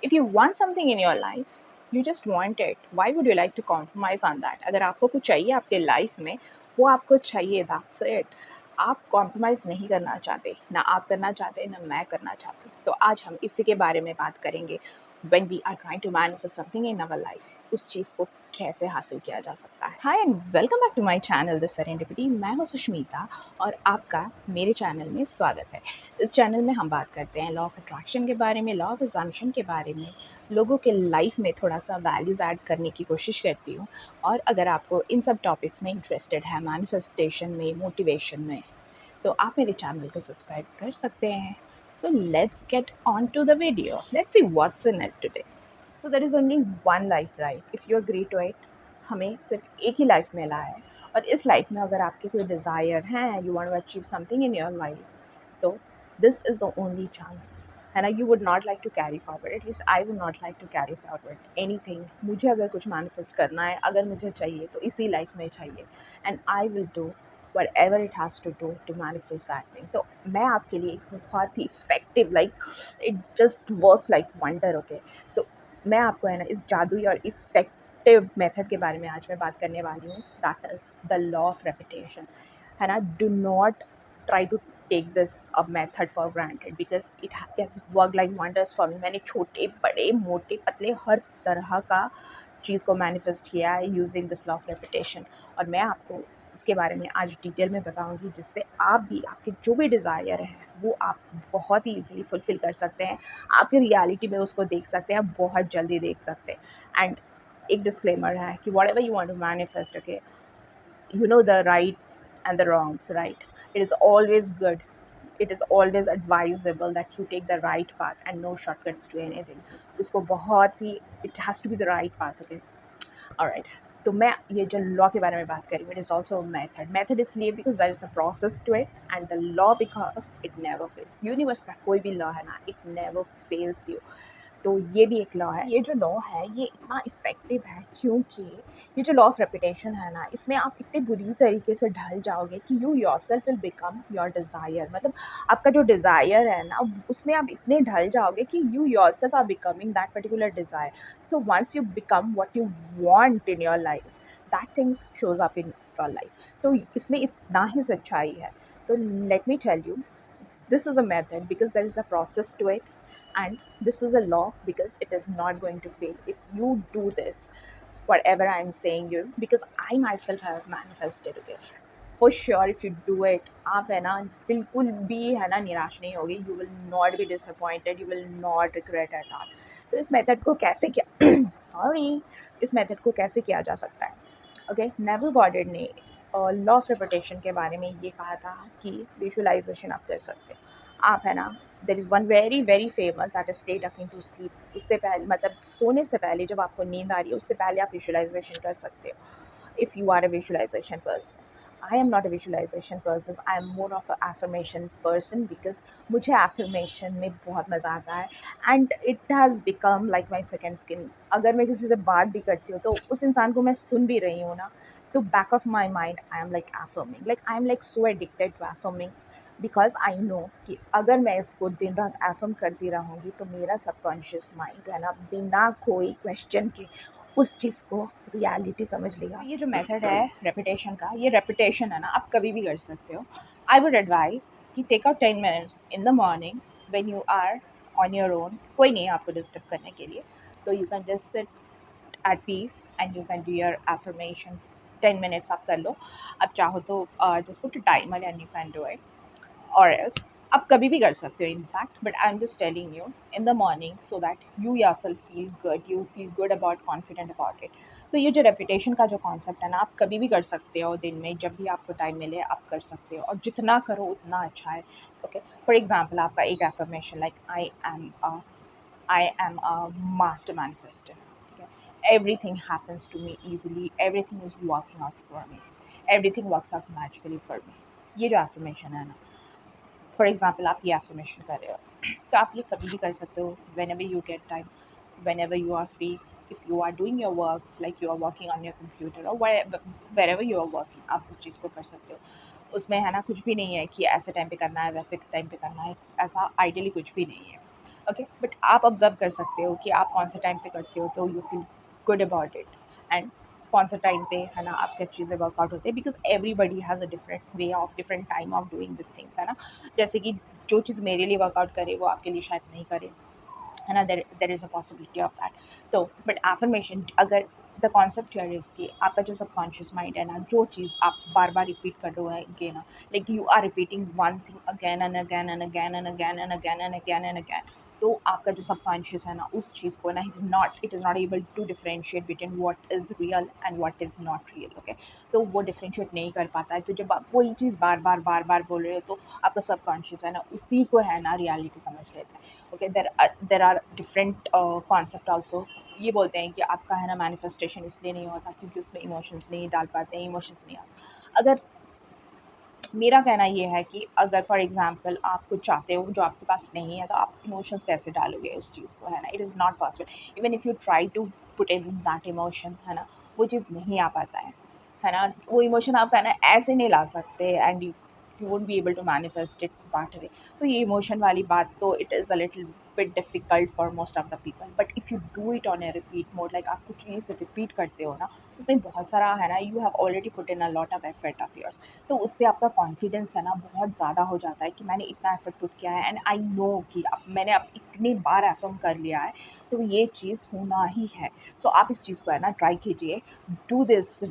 If you want something in your life, you just want it. Why would you like to compromise on that? अगर आपको कुछ चाहिए आपके life में, वो आपको चाहिए, that's it. आप कॉम्प्रोमाइज़ नहीं करना चाहते, ना आप करना चाहते, ना मैं करना चाहती। तो आज हम इसी के बारे में बात करेंगे। When we are trying to manifest something in our life, उस चीज़ को कैसे हासिल किया जा सकता है। Hi and welcome back to my channel the serendipity. मैं हूँ सुष्मिता और आपका मेरे चैनल में स्वागत है। इस चैनल में हम बात करते हैं लॉ ऑफ अट्रैक्शन के बारे में, लॉ ऑफ असम्पशन के बारे में, लोगों के लाइफ में थोड़ा सा वैल्यूज़ ऐड करने की कोशिश करती हूँ। और अगर आपको इन सब टॉपिक्स में इंटरेस्टेड है, मैनिफेस्टेशन में, मोटिवेशन में, तो आप मेरे चैनल को सब्सक्राइब कर सकते हैं। So let's get on to the video. Let's see what's in it today. So there is only one life, right? If you agree to it, हमें सिर्फ एक ही लाइफ मिला है। और इस लाइफ में अगर आपके कोई डिज़ायर हैं, you want to achieve something in your life, तो this is the only chance, है ना? You would not like to carry forward, at least I would not like to carry forward anything. मुझे अगर कुछ मैनिफेस्ट करना है, अगर मुझे चाहिए, तो इसी लाइफ में चाहिए, and I will do whatever it has to do to manifest that thing. तो मैं आपके लिए एक बहुत ही effective, like it just works like wonder, okay? तो मैं आपको, है ना, इस जादुई और इफेक्टिव मेथड के बारे में आज मैं बात करने वाली हूँ। That is the law of repetition, है ना? Do not try to take this a method for granted because it has work like wonders for me. मैंने छोटे बड़े मोटे पतले हर तरह का चीज़ को मैनिफेस्ट किया है using this law of repetition. और मैं आपको इसके बारे में आज डिटेल में बताऊंगी, जिससे आप भी आपके जो भी डिज़ायर हैं वो आप बहुत ही ईजिली फुलफ़िल कर सकते हैं, आपकी रियलिटी में उसको देख सकते हैं, बहुत जल्दी देख सकते हैं। एंड एक डिस्क्लेमर है कि whatever you want to manifest, okay, you know the right and the wrongs, right? It is always good, it is always advisable that you take the right path and no shortcuts to anything. इसको बहुत ही, it has to be the right path, okay? Alright, तो मैं ये जो law के बारे में बात करी, इट इज़ ऑल्सो मेथड इसलिए because that is a process to it, and the law because it never fails. Universe का कोई भी लॉ है ना, इट नेवर फेल्स यू। तो ये भी एक लॉ है। ये जो लॉ है ये इतना इफ़ेक्टिव है क्योंकि ये जो लॉ ऑफ रेपुटेशन है ना, इसमें आप इतने बुरी तरीके से ढल जाओगे कि you yourself will become your desire. मतलब आपका जो डिज़ायर है ना, उसमें आप इतने ढल जाओगे कि you yourself are becoming that particular desire. So once you become what you want in your life, that things shows up in your life. तो इसमें इतना ही सच्चाई है। तो let me tell you, this is a method because there is a process to it, and this is a law because it is not going to fail if you do this. Whatever I'm saying you, because I myself have manifested, okay? For sure if you do it, आप, है ना, बिल्कुल भी, है ना, निराश नहीं होगी। You will not be disappointed, you will not regret at all. तो इस मेथड को कैसे किया सॉरी इस मेथड को कैसे किया जा सकता है, ओके? नेविल गॉडेड ने लॉ ऑफ रेपुटेशन के बारे में ये कहा था कि विजुअलाइजेशन आप कर सकते हो। आप, है ना, there is one very very famous that is stay talking to sleep. उससे पहले, मतलब सोने से पहले, जब आपको नींद आ रही है, उससे पहले आप विजुअलाइजेशन कर सकते हो if you are a visualization person. I am not a visualization person. I am more of a affirmation person because मुझे affirmation में बहुत मज़ा आता है, and it has become like my second skin. अगर मैं किसी से बात भी करती हूँ तो उस इंसान को मैं सुन भी रही हूँ ना, तो back of my mind I am like affirming, like I am like so addicted to affirming because I know कि अगर मैं इसको दिन रात affirm करती रहूँगी तो मेरा subconscious mind, है ना, बिना कोई question के उस चीज़ को रियलिटी समझ लेगा। ये जो मेथड है रेपिटेशन का, ये रेपिटेशन है ना, आप कभी भी कर सकते हो। आई वुड एडवाइज कि take out 10 minutes in the morning when you are on your own, कोई नहीं है आपको डिस्टर्ब करने के लिए, तो you can just sit at peace and you can do your affirmation. 10 minutes आप कर लो। आप चाहो तो just put a timer and you can do it, और एल्स आप कभी भी कर सकते हो in fact, but I am just telling you in the morning so that you yourself feel good, you feel good about, confident about it. तो ये जो रेपुटेशन का जो कॉन्सेप्ट है ना, आप कभी भी कर सकते हो, दिन में जब भी आपको टाइम मिले आप कर सकते हो, और जितना करो उतना अच्छा है, ओके? फॉर एग्जाम्पल, आपका एक affirmation like I am a master manifester, ठीक है? Everything happens to me easily, everything is working out for me, everything works out magically for me. ये जो एफर्मेशन है ना, फॉर एग्जाम्पल आप ये एफर्मेशन कर रहे हो, तो आप ये कभी भी कर सकते हो, whenever you get time, whenever you are free, if you are doing your work, like you are working on your computer और wherever you are working, आप उस चीज़ को कर सकते हो। उसमें, है ना, कुछ भी नहीं है कि ऐसे टाइम पे करना है, वैसे टाइम पे करना है, ऐसा आइडियली कुछ भी नहीं है। ओके, बट आप ऑब्जर्व कर सकते हो कि आप कौन से टाइम पे करते हो तो you feel good about it, and कौन सा टाइम पे है ना आपकी चीज़ें वर्कआउट होती है, because everybody has a different way of different time of doing the things, है ना। जैसे कि जो चीज़ मेरे लिए वर्कआउट करे वो आपके लिए शायद नहीं करे, है ना। There is a possibility of that. तो बट एफर्मेशन, अगर द कॉन्सेप्ट हियर इज़ कि आपका जो सबकॉन्शियस माइंड है ना, जो चीज़ आप बार बार रिपीट कर रहे ना, like you are repeating one thing again and again and again and again and again and again and again, तो आपका जो सबकॉन्शियस है ना उस चीज़ को ना it is not able to differentiate between what is real and what is not real, okay. तो वो डिफरेंशिएट नहीं कर पाता है, तो जब आप वही चीज़ बार बार बोल रहे हो तो आपका सबकॉन्शियस है ना उसी को है ना रियलिटी समझ लेता है, okay. There are different concept also. ये बोलते हैं कि आपका है ना मैनिफेस्टेशन इसलिए नहीं होता क्योंकि उसमें इमोशंस नहीं डाल पाते हैं, इमोशंस नहीं आते। अगर मेरा कहना ये है कि अगर फॉर एग्जांपल आप कुछ चाहते हो जो आपके पास नहीं है, तो आप इमोशंस कैसे डालोगे उस चीज़ को, है ना। It is not possible, even if you try to put in that emotion, है ना, वो चीज़ नहीं आ पाता है ना। वो इमोशन आप है ना ऐसे नहीं ला सकते, and you won't be able to manifest it that way. तो ये इमोशन वाली बात तो it is a little bit difficult for most of the people, but if you do it on a repeat mode, like आप कुछ चीज़ repeat करते हो ना, उसमें बहुत सारा है ना, you have already put in a lot of effort of yours, तो उससे आपका कॉन्फिडेंस है ना बहुत ज़्यादा हो जाता है कि मैंने इतना एफर्ट पुट किया है, एंड आई नो कि अब मैंने अब इतनी बार एफर्म कर लिया है, तो ये चीज़ होना ही है। तो आप इस चीज़ को है ना ट्राई कीजिए, do this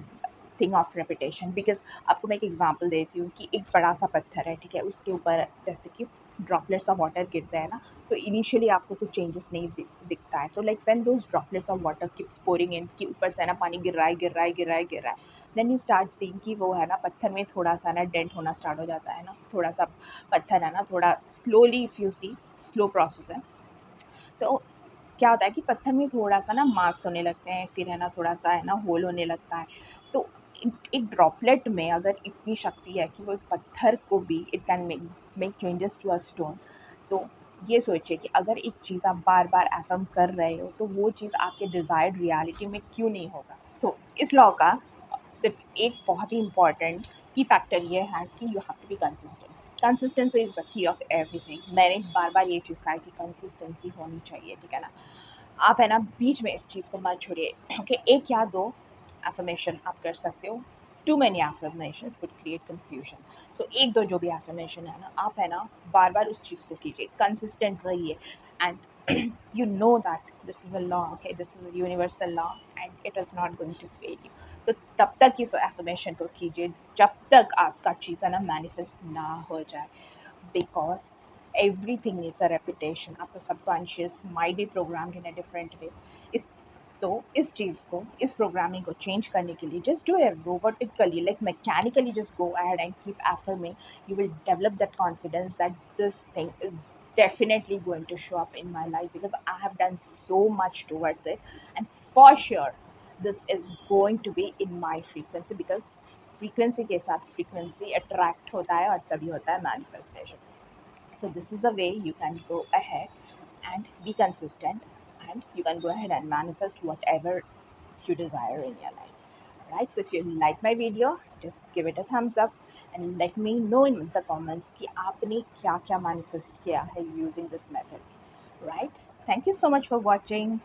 thing of repetition, because आपको मैं एक एग्जांपल देती हूँ कि एक बड़ा सा पत्थर है, ठीक है, उसके ऊपर जैसे कि ड्रॉपलेट्स ऑफ वाटर गिरते हैं ना, तो इनिशियली आपको कुछ चेंजेस नहीं दिखता है, तो like when those droplets of water keeps pouring in, कि ऊपर से ना पानी गिर रहा है गिर रहा है गिर रहा है गिर रहा है, देन यू स्टार्ट सीइंग कि वो है ना पत्थर में थोड़ा सा ना डेंट होना स्टार्ट हो जाता है ना, थोड़ा सा पत्थर है ना थोड़ा slowly, if you see, slow process है। तो क्या होता है कि पत्थर में थोड़ा-सा ना मार्क्स होने लगते हैं, फिर है ना थोड़ा-सा है ना होल होने लगता है। तो एक ड्रॉपलेट में अगर इतनी शक्ति है कि वो एक पत्थर को भी it can make changes to a stone, तो ये सोचिए कि अगर एक चीज़ आप बार-बार अफ़र्म कर रहे हो, तो वो चीज़ आपके डिज़ायर्ड रियलिटी में क्यों नहीं होगा? सो इस लॉ का सिर्फ़ एक बहुत ही इम्पोर्टेंट की फैक्टर ये है कि you have to be consistent. Consistency is the key of everything. मैंने बार-बार ये चीज़ कहा है कि कंसिस्टेंसी होनी चाहिए, ठीक है ना? आप है ना बीच में इस चीज़ को मत छोड़िए, ओके। 1 या 2 अफ़र्मेशन आप कर सकते हो। Too many affirmations would create confusion. So 1-2 जो भी अफ़र्मेशन है ना, आप है ना बार-बार उस चीज़ को कीजिए, कंसिस्टेंट रहिए, and you know that this is a law, okay, this is a universal law and it is not going to fail you। तो तब तक इस एफर्मेशन को कीजिए जब तक आपका चीज़ है ना मैनिफेस्ट ना हो जाए, because everything needs a reputation. आपका subconscious might be programmed in a different way. इस तो इस चीज़ को, इस प्रोग्रामिंग को चेंज करने के लिए just do it robotically, like mechanically, just go ahead and keep affirming। You will develop that confidence that this thing is definitely going to show up in my life, because I have done so much towards it, and for sure this is going to be in my frequency, because frequency के साथ frequency attract होता है और तभी होता है manifestation। So this is the way you can go ahead and be consistent, and you can go ahead and manifest whatever you desire in your life. Right? So if you like my video, just give it a thumbs up and let me know in the comments कि आपने क्या क्या manifest किया है using this method. Right? Thank you so much for watching.